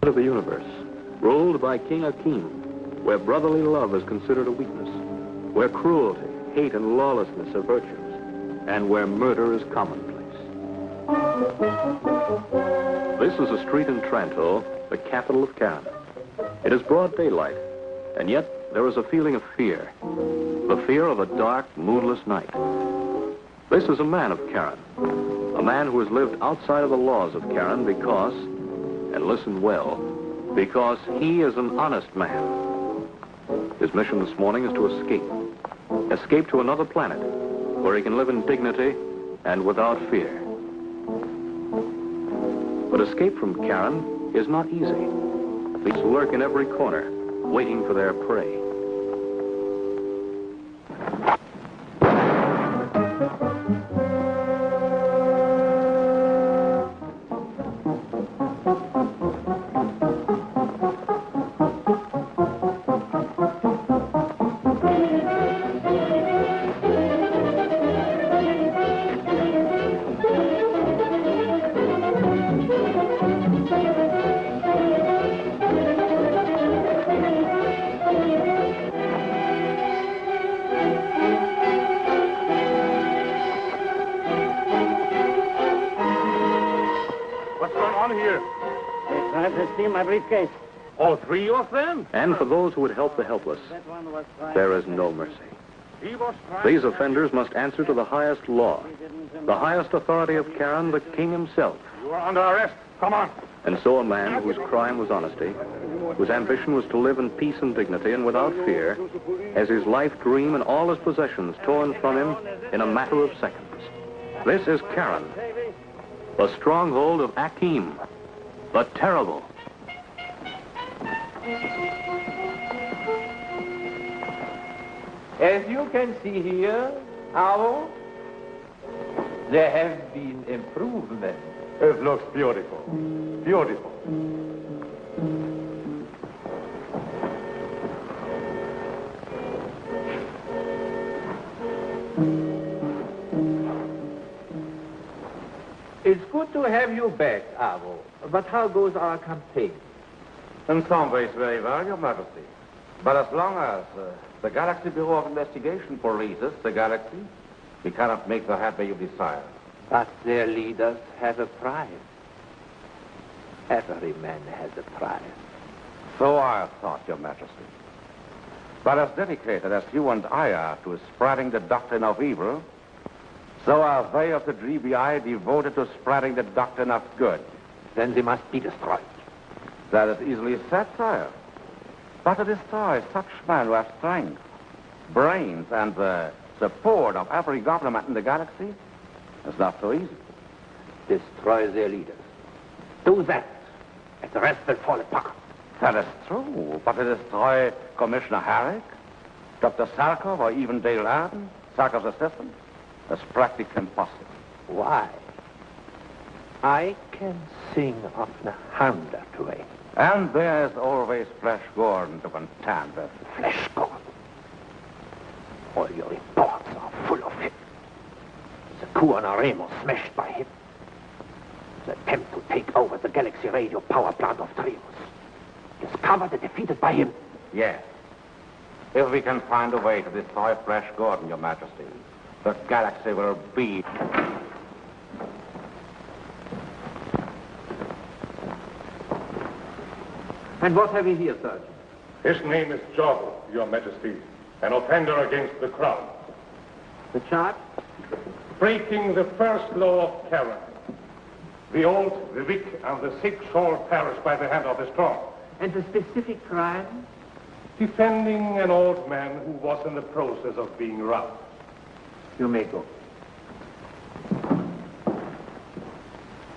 of the universe, ruled by King Akim, where brotherly love is considered a weakness, where cruelty, hate, and lawlessness are virtues, and where murder is commonplace. This is a street in Trento, the capital of Karen. It is broad daylight, and yet there is a feeling of fear, the fear of a dark, moonless night. This is a man of Karen, a man who has lived outside of the laws of Karen because, and listen well, because he is an honest man. His mission this morning is to escape to another planet where he can live in dignity and without fear. But escape from Karen is not easy. These lurk in every corner, waiting for their prey. Briefcase. All three of them? And for those who would help the helpless, there is no mercy. These offenders must answer to the highest law, the highest authority of Karen, the king himself. You are under arrest. Come on. And so a man whose crime was honesty, whose ambition was to live in peace and dignity and without fear, has his life dream and all his possessions torn from him in a matter of seconds. This is Karen, the stronghold of Akim, the terrible. As you can see here, Avo, there have been improvements. It looks beautiful. Beautiful. It's good to have you back, Avo. But how goes our campaign? In some ways, very well, Your Majesty. But as long as the Galaxy Bureau of Investigation polices the galaxy, we cannot make the headway you desire. But their leaders have a prize. Every man has a prize. So I thought, Your Majesty. But as dedicated as you and I are to spreading the doctrine of evil, so are they of the GBI devoted to spreading the doctrine of good. Then they must be destroyed. That is easily said, sire. But to destroy such men who have strength, brains, and the support of every government in the galaxy is not so easy. Destroy their leaders. Do that, and the rest will fall apart. That is true, but to destroy Commissioner Herrick, Dr. Zarkov, or even Dale Arden, Zarkov's assistant, is practically impossible. Why? I can sing of the 100 ways. And there is always Flesh Gordon to contend with. Flesh Gordon. All your reports are full of him. The coup on Remo smashed by him. The attempt to take over the Galaxy radio power plant of Trios. Discovered and defeated by him. Yes. If we can find a way to destroy Flesh Gordon, Your Majesty, the galaxy will be... And what have we here, Sergeant? His name is Joggle, Your Majesty, an offender against the crown. The charge? Breaking the first law of Karen. The old, the weak, and the sick shall perish by the hand of the strong. And the specific crime? Defending an old man who was in the process of being robbed. You may go.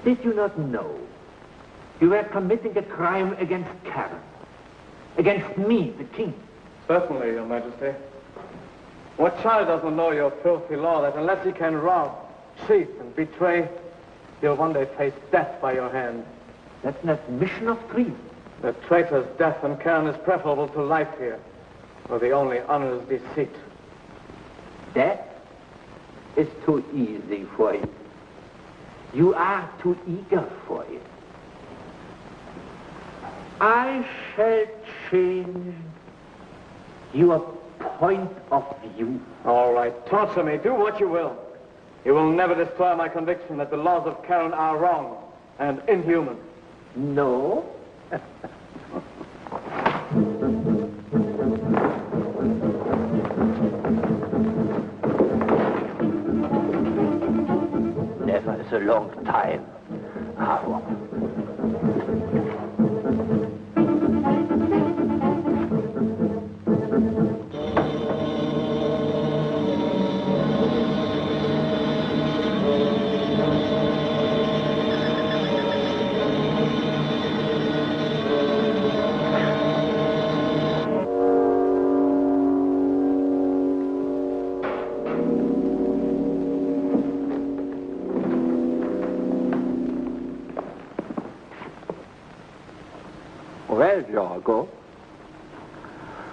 Did you not know you were committing a crime against Karen? Against me, the king? Certainly, Your Majesty. What child doesn't know your filthy law that unless he can rob, cheat, and betray, he'll one day face death by your hand? That's an admission of treason. The traitor's death in Karen is preferable to life here, where the only honor is deceit. Death is too easy for you. You are too eager for it. I shall change your point of view. All right, torture me. Do what you will. You will never destroy my conviction that the laws of Karen are wrong and inhuman. No? Never is a long time. How? Well, Zarkov,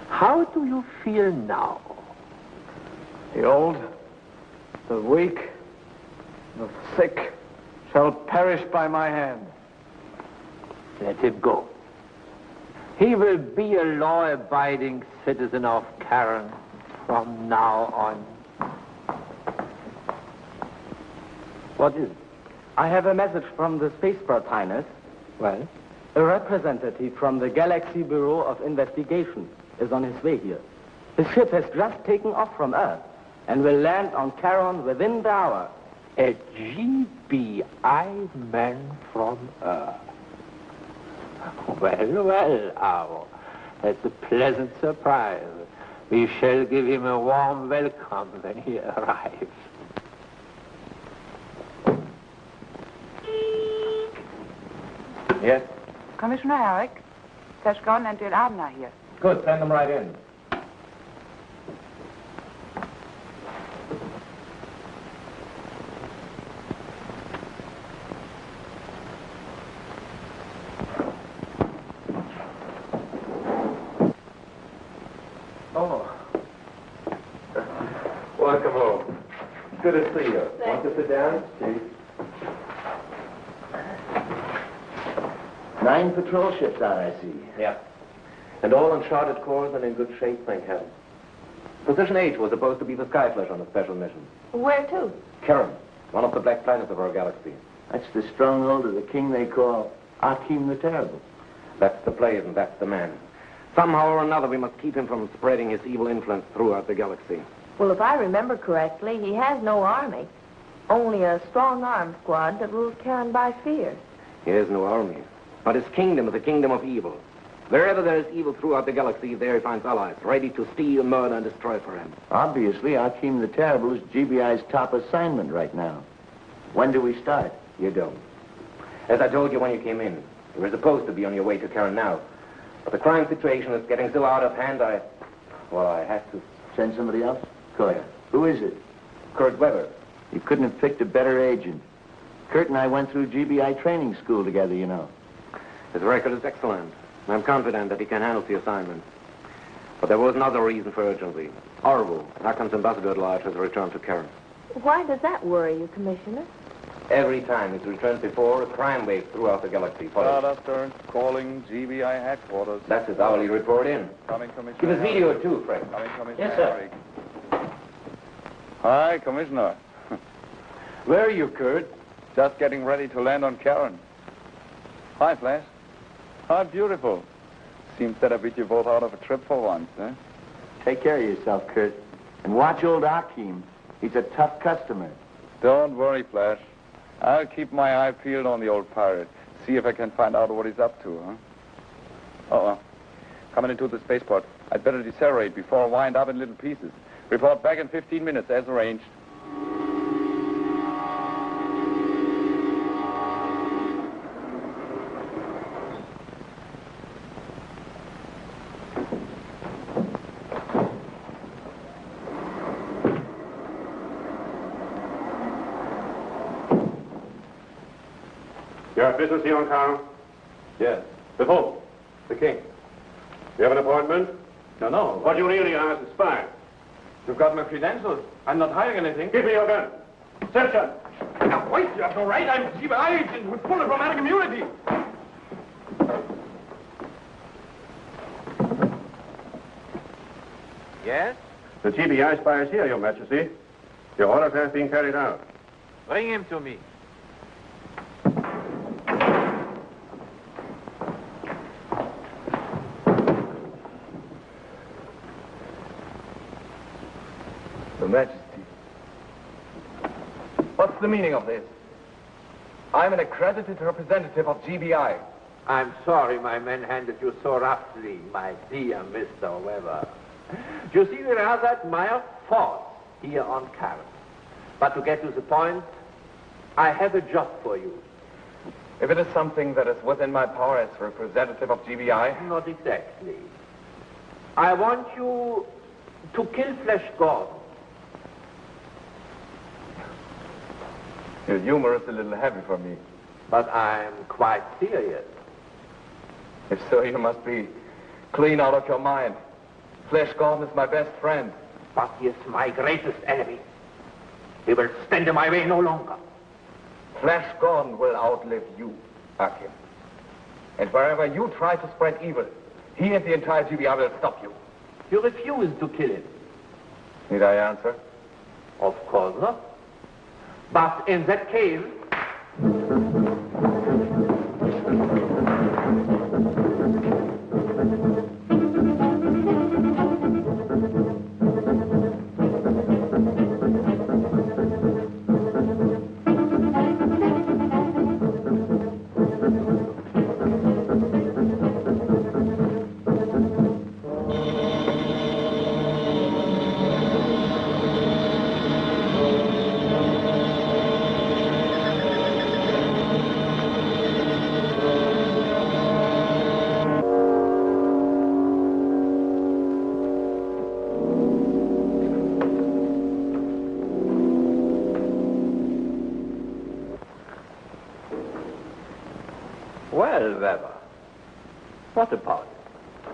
how do you feel now? The old, the weak, the sick shall perish by my hand. Let him go. He will be a law-abiding citizen of Karen from now on. What is it? I have a message from the spaceport, Highness. Well? A representative from the Galaxy Bureau of Investigation is on his way here. His ship has just taken off from Earth and will land on Charon within the hour. A GBI man from Earth. Well, Aro. That's a pleasant surprise. We shall give him a warm welcome when he arrives. Yes? Commissioner Herrick, Teshkon and Del Arden are here. Good, send them right in. Oh. Welcome home. Good to see you. Want to sit down, Chief? 9 patrol ships out, I see. Yeah. And all in charted course and in good shape, thank heaven. Position H was supposed to be the Skyflash on a special mission. Where to? Charon, one of the black planets of our galaxy. That's the stronghold of the king they call Akim the Terrible. That's the place and that's the man. Somehow or another, we must keep him from spreading his evil influence throughout the galaxy. Well, if I remember correctly, he has no army. Only a strong arm squad that rules Karen by fear. He has no army. But his kingdom is a kingdom of evil. Wherever there is evil throughout the galaxy, there he finds allies, ready to steal, murder, and destroy for him. Obviously, Akim the Terrible is GBI's top assignment right now. When do we start? You don't. As I told you when you came in, you were supposed to be on your way to Karen now. But the crime situation is getting so out of hand, I had to. Send somebody else? Good. Yeah. Who is it? Kurt Weber. You couldn't have picked a better agent. Kurt and I went through GBI training school together, you know. His record is excellent. I'm confident that he can handle the assignment. But there was another reason for urgency. Orville, Akim's ambassador at large, has returned to Karen. Why does that worry you, Commissioner? Every time he's returned before, a crime wave throughout the galaxy follows. Stardust calling GBI headquarters. That's his hourly report in. Coming, Commissioner. Give us video too, Fred. Coming, Commissioner. Yes, sir. Hi, Commissioner. Where are you, Kurt? Just getting ready to land on Karen. Hi, Flash. Hi, beautiful. Seems that I beat you both out of a trip for once, eh? Take care of yourself, Kurt. And watch old Akim. He's a tough customer. Don't worry, Flash. I'll keep my eye peeled on the old pirate. See if I can find out what he's up to, huh? Oh, coming into the spaceport. I'd better decelerate before I wind up in little pieces. Report back in 15 minutes, as arranged. You have business here on Karen? Yes. With whom? The king. You have an appointment? No. What you really are is a spy. You've got my credentials. I'm not hiding anything. Give me your gun. Search her. Now, wait, you have no right. I'm GBI agent with full diplomatic immunity. Yes? The GBI spy is here, Your Majesty. Your orders have been carried out. Bring him to me. Your Majesty. What's the meaning of this? I'm an accredited representative of GBI. I'm sorry my men handled you so roughly, my dear Mr. Weber. You see, we rather admire force here on Karen. But to get to the point, I have a job for you. If it is something that is within my power as representative of GBI... Not exactly. I want you to kill Flash Gordon. Your humor is a little heavy for me. But I'm quite serious. If so, you must be clean out of your mind. Flash Gordon is my best friend. But he is my greatest enemy. He will stand in my way no longer. Flash Gordon will outlive you, Akim. And wherever you try to spread evil, he and the entire GBI will stop you. You refuse to kill him. Need I answer? Of course not. But in that case... Well, Weber, what about it?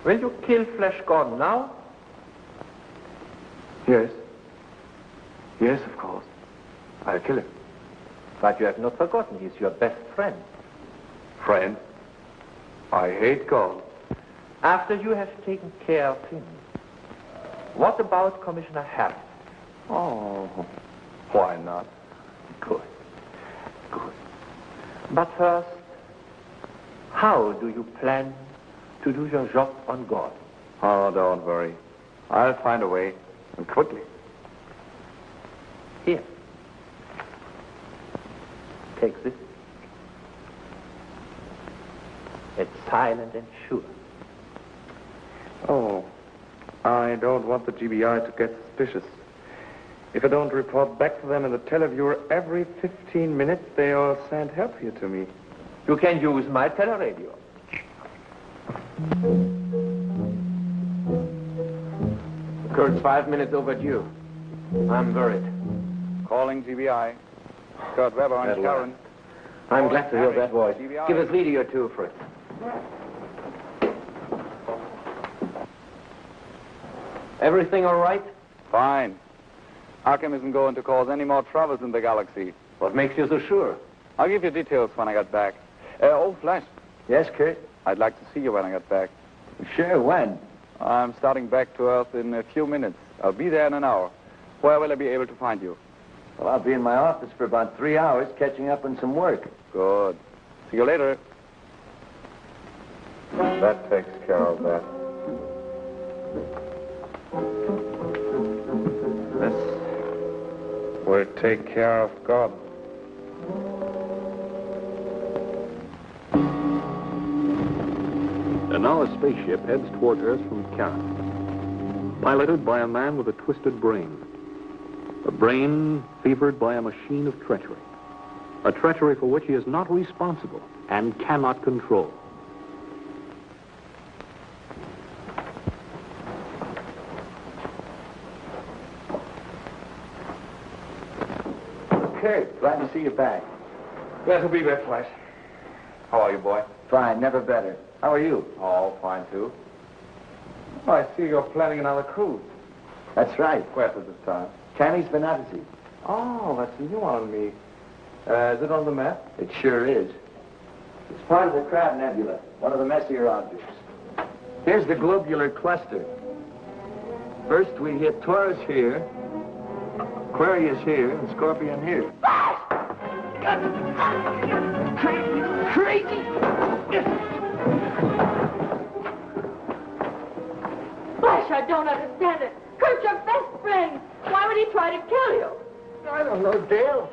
Will you kill Flash Gordon now? Yes. Yes, of course. I'll kill him. But you have not forgotten he's your best friend. Friend? I hate Gordon. After you have taken care of him, what about Commissioner Harris? Oh, why not? Good. Good. But first, how do you plan to do your job on Gordon? Oh, don't worry. I'll find a way, and quickly. Here. Take this. It's silent and sure. Oh, I don't want the GBI to get suspicious. If I don't report back to them in the televiewer every 15 minutes, they all send help here to me. You can use my teleradio. The current's 5 minutes overdue. I'm worried. Calling GBI. Kurt Weber and Karen. I'm glad to hear that voice. GBI. Give us video too, Fritsch. Everything all right? Fine. Akim isn't going to cause any more troubles in the galaxy. What makes you so sure? I'll give you details when I get back. Oh, Flash. Yes, Kurt? I'd like to see you when I get back. Sure, when? I'm starting back to Earth in a few minutes. I'll be there in an hour. Where will I be able to find you? Well, I'll be in my office for about 3 hours catching up on some work. Good. See you later. That takes care of that. This will take care of God. And now a spaceship heads toward Earth from Karen, piloted by a man with a twisted brain. A brain fevered by a machine of treachery. A treachery for which he is not responsible and cannot control. Kurt, glad to see you back. Glad to be back, Flash. How are you, boy? Fine, never better. How are you? Oh, fine, too. Oh, I see you're planning another cruise. That's right. Where's it this time? Canis Venatici. Oh, that's a new one on me. Is it on the map? It sure is. It's part of the Crab Nebula, one of the messier objects. Here's the globular cluster. First we hit Taurus here, Aquarius here, and Scorpion here. Crazy! Flash, I don't understand it. Kurt's your best friend. Why would he try to kill you? I don't know, Dale.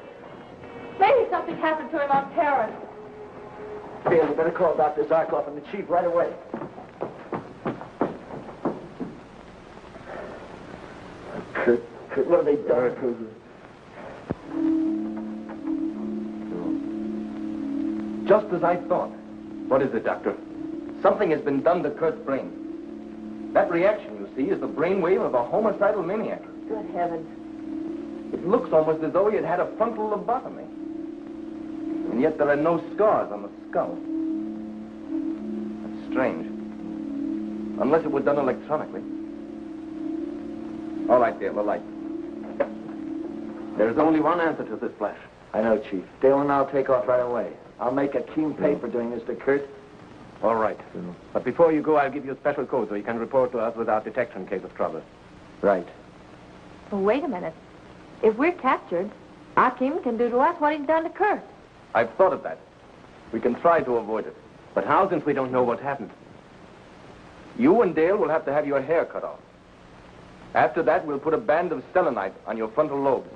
Maybe something happened to him on Terran. Dale, you better call Dr. Zarkov and the chief right away. Kurt, what have they done to you? Just as I thought. What is it, Doctor? Something has been done to Kurt's brain. That reaction, you see, is the brainwave of a homicidal maniac. Good heavens. It looks almost as though he had had a frontal lobotomy. And yet there are no scars on the skull. That's strange. Unless it were done electronically. All right, Dale, the light. There's only one answer to this, Flash. I know, Chief. Dale and I'll take off right away. I'll make Akim pay for doing this to Kurt. All right. But before you go, I'll give you a special code so you can report to us without detection in case of trouble. Right. Well, wait a minute. If we're captured, Akim can do to us what he's done to Kurt. I've thought of that. We can try to avoid it. But how, since we don't know what happened? You and Dale will have to have your hair cut off. After that, we'll put a band of selenite on your frontal lobes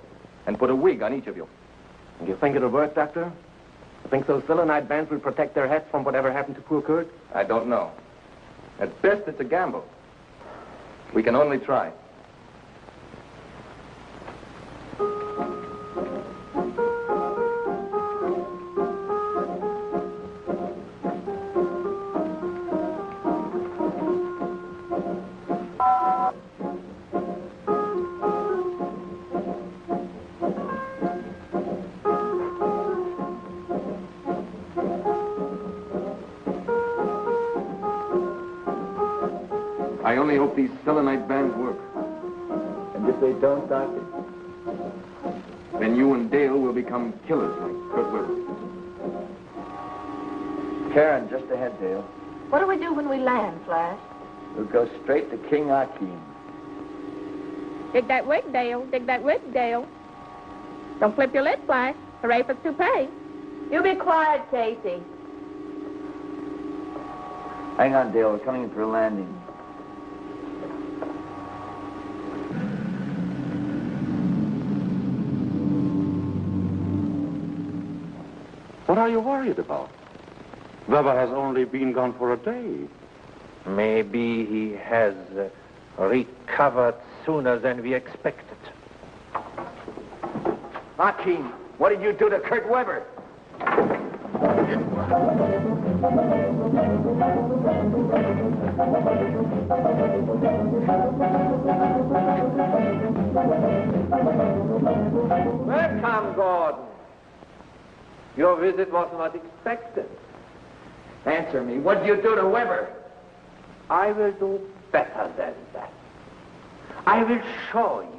and put a wig on each of you. And you think it'll work, Doctor? You think those selenite bands will protect their heads from whatever happened to poor Kurt? I don't know. At best, it's a gamble. We can only try. I only hope these selenite bands work. And if they don't, Doctor? Then you and Dale will become killers like Kurt Weber. Karen, just ahead, Dale. What do we do when we land, Flash? We'll go straight to King Akim. Dig that wig, Dale. Dig that wig, Dale. Don't flip your lid, Flash. Hooray for toupee. You be quiet, Casey. Hang on, Dale. We're coming in for a landing. What are you worried about? Weber has only been gone for a day. Maybe he has recovered sooner than we expected. Akim, what did you do to Kurt Weber? Welcome, Gordon. Your visit was not expected. Answer me. What did you do to Weber? I will do better than that. I will show you.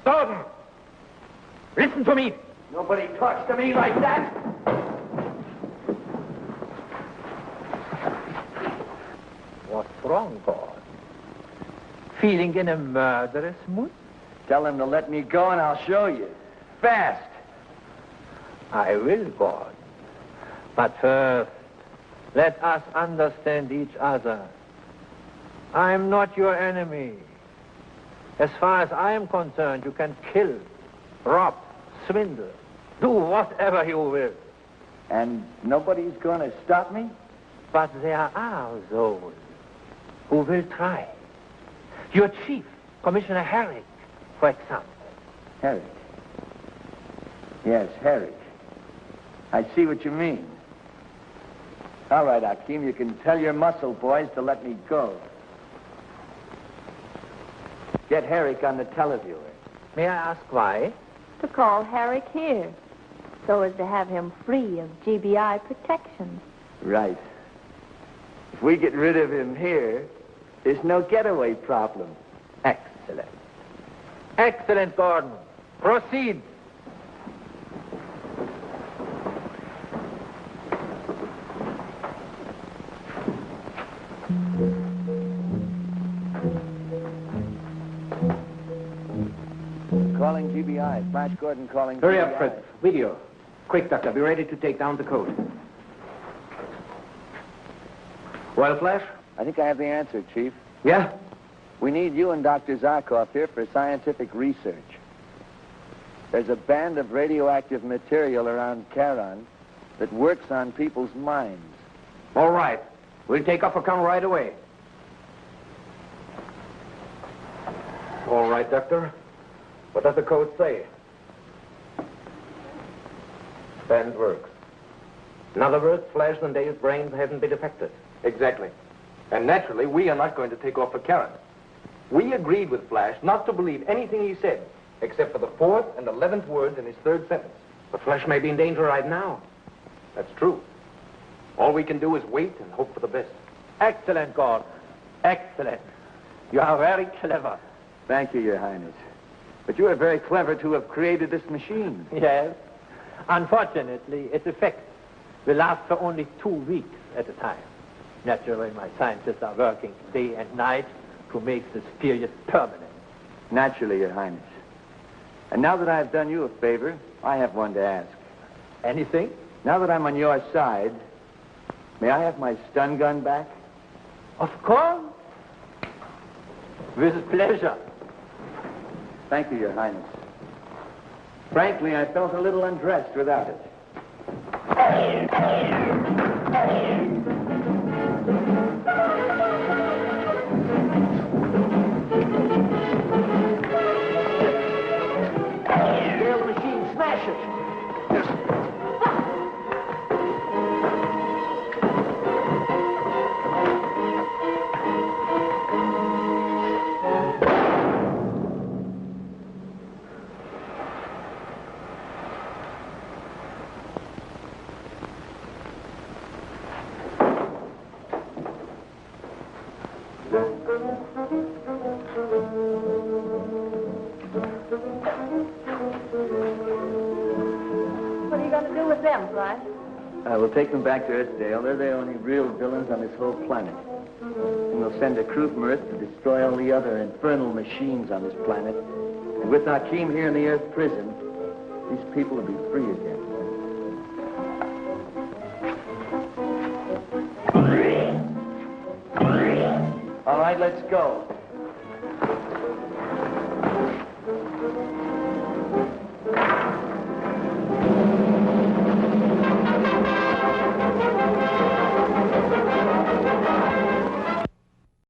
Gordon! Listen to me! Nobody talks to me like that! What's wrong, Gordon? Feeling in a murderous mood? Tell him to let me go and I'll show you. Fast. I will, Gordon. But first, let us understand each other. I'm not your enemy. As far as I am concerned, you can kill, rob, swindle, do whatever you will. And nobody's going to stop me? But there are those who will try. Your chief, Commissioner Herrick, for example. Herrick? Yes, Herrick. I see what you mean. All right, Akim, you can tell your muscle boys to let me go. Get Herrick on the televiewer. May I ask why? To call Herrick here, so as to have him free of GBI protection. Right. If we get rid of him here, there's no getaway problem. Excellent. Excellent, Gordon. Proceed. Calling GBI. Flash Gordon calling Hurry GBI. up, Fritsch. Video. Quick, Doctor. Be ready to take down the code. Well, Flash? I think I have the answer, Chief. Yeah? We need you and Dr. Zarkov here for scientific research. There's a band of radioactive material around Charon that works on people's minds. All right. We'll take off a count right away. All right, Doctor. What does the code say? Band works. In other words, Flash and Dale's brains haven't been affected. Exactly. And naturally, we are not going to take off for Karen. We agreed with Flash not to believe anything he said, except for the 4th and 11th words in his 3rd sentence. But Flash may be in danger right now. That's true. All we can do is wait and hope for the best. Excellent, Gordon. Excellent. You are very clever. Thank you, Your Highness. But you are very clever to have created this machine. Yes. Unfortunately, its effects will last for only 2 weeks at a time. Naturally, my scientists are working day and night to make this period permanent. Naturally, Your Highness. And now that I've done you a favor, I have one to ask. Anything? Now that I'm on your side, may I have my stun gun back? Of course. With pleasure. Thank you, Your Highness. Frankly, I felt a little undressed without it. Dale, machine, smash it. What are you going to do with them, Flash? We'll take them back to Earth, Dale. They're the only real villains on this whole planet. And we'll send a crew from Earth to destroy all the other infernal machines on this planet. And with Akim here in the Earth prison, these people will be free again. All right, let's go.